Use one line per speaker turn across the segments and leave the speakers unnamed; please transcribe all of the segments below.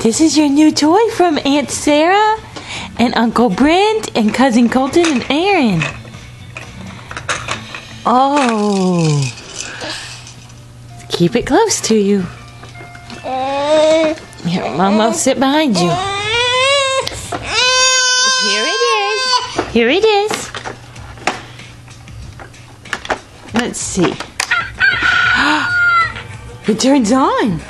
This is your new toy from Aunt Sarah and Uncle Brent and Cousin Colton and Aaron. Oh. Keep it close to you. Here, Mom, I'll sit behind you. Here it is. Here it is. Let's see. It turns on.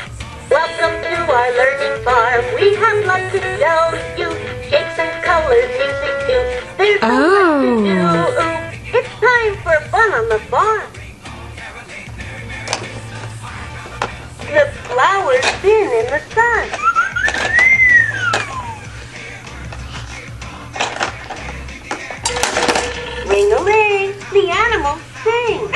Welcome to our learning farm. We have lots to show you. Shapes and colors, music too. There's so much to do. It's time for fun on the farm. The flowers spin in the sun. Ring-a-ling, the animals sing.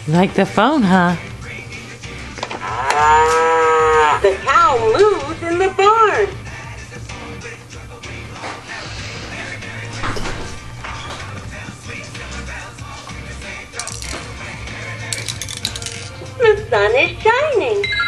Like the phone, huh?
The cow moves in the barn. The sun is shining.